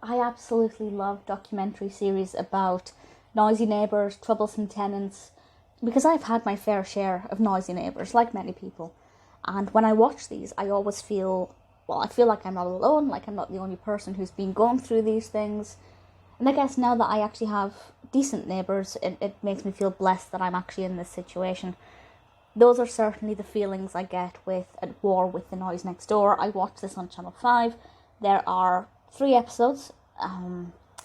I absolutely love documentary series about noisy neighbours, troublesome tenants, because I've had my fair share of noisy neighbours, like many people. And when I watch these, I always feel, well, I feel like I'm not alone, like I'm not the only person who's been going through these things. And I guess now that I actually have decent neighbours, it makes me feel blessed that I'm actually in this situation. Those are certainly the feelings I get with At War with the Noise Next Door. I watched this on Channel 5. There are 3 episodes,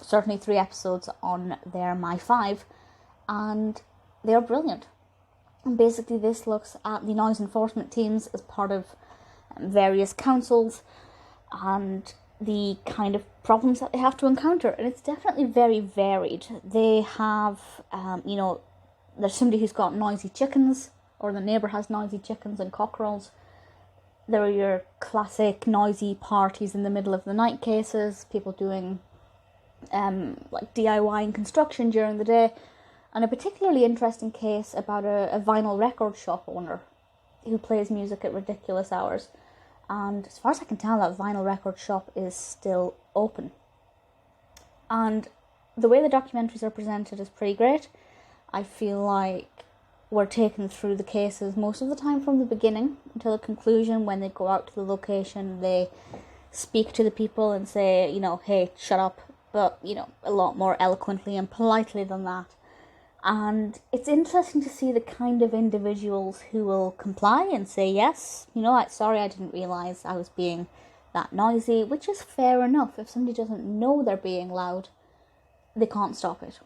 certainly 3 episodes on their My 5, and they are brilliant. And basically this looks at the noise enforcement teams as part of various councils and the kind of problems that they have to encounter, and it's definitely very varied. They have, there's somebody who's got noisy chickens, or the neighbour has noisy chickens and cockerels. There are your classic noisy parties in the middle of the night cases, people doing like DIY and construction during the day, and a particularly interesting case about a vinyl record shop owner who plays music at ridiculous hours. And as far as I can tell, that vinyl record shop is still open. And the way the documentaries are presented is pretty great. I feel like we're taken through the cases most of the time from the beginning until the conclusion. When they go out to the location, they speak to the people and say, hey, shut up, but, a lot more eloquently and politely than that. And it's interesting to see the kind of individuals who will comply and say, yes, sorry, I didn't realise I was being that noisy, which is fair enough. If somebody doesn't know they're being loud, they can't stop it.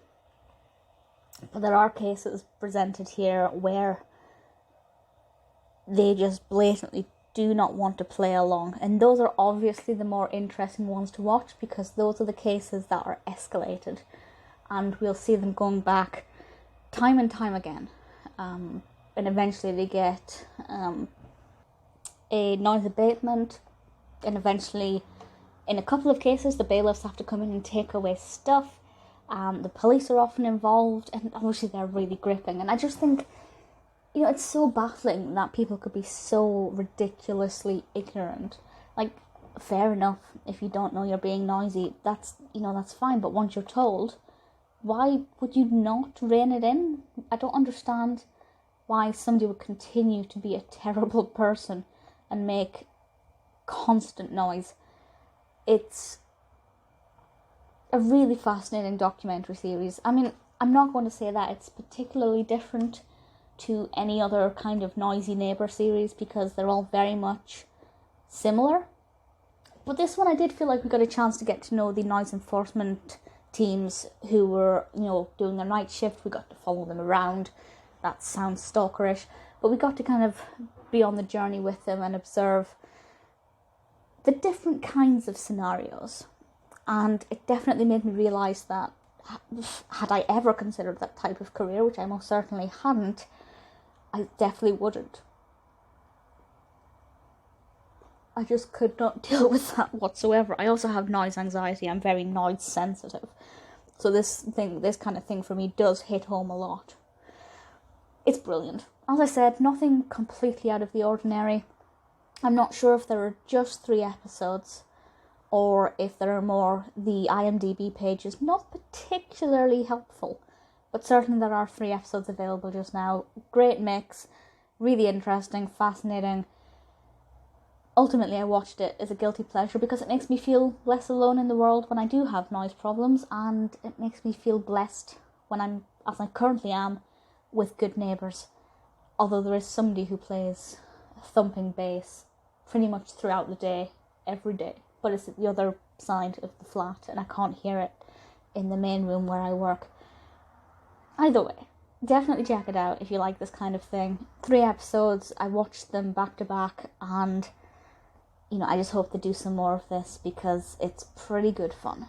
But there are cases presented here where they just blatantly do not want to play along. And those are obviously the more interesting ones to watch, because those are the cases that are escalated. And we'll see them going back time and time again. And eventually they get a noise abatement. And eventually, in a couple of cases, the bailiffs have to come in and take away stuff. The police are often involved, and obviously they're really gripping. And I just think, it's so baffling that people could be so ridiculously ignorant. Like, fair enough, if you don't know you're being noisy, that's fine. But once you're told, why would you not rein it in? I don't understand why somebody would continue to be a terrible person and make constant noise. It's a really fascinating documentary series. I mean, I'm not going to say that it's particularly different to any other kind of noisy neighbour series, because they're all very much similar. But this one, I did feel like we got a chance to get to know the noise enforcement teams who were, doing their night shift. We got to follow them around. That sounds stalkerish, but we got to kind of be on the journey with them and observe the different kinds of scenarios. And it definitely made me realise that had I ever considered that type of career, which I most certainly hadn't, I definitely wouldn't. I just could not deal with that whatsoever. I also have noise anxiety. I'm very noise sensitive. So this kind of thing for me does hit home a lot. It's brilliant. As I said, nothing completely out of the ordinary. I'm not sure if there are just 3 episodes or if there are more. The IMDb page is not particularly helpful, but certainly there are 3 episodes available just now. Great mix, really interesting, fascinating. Ultimately, I watched it as a guilty pleasure because it makes me feel less alone in the world when I do have noise problems, and it makes me feel blessed when I'm, as I currently am, with good neighbours. Although there is somebody who plays thumping bass pretty much throughout the day, every day. But it's at the other side of the flat and I can't hear it in the main room where I work. Either way, definitely check it out if you like this kind of thing. 3 episodes, I watched them back to back, and I just hope they do some more of this because it's pretty good fun.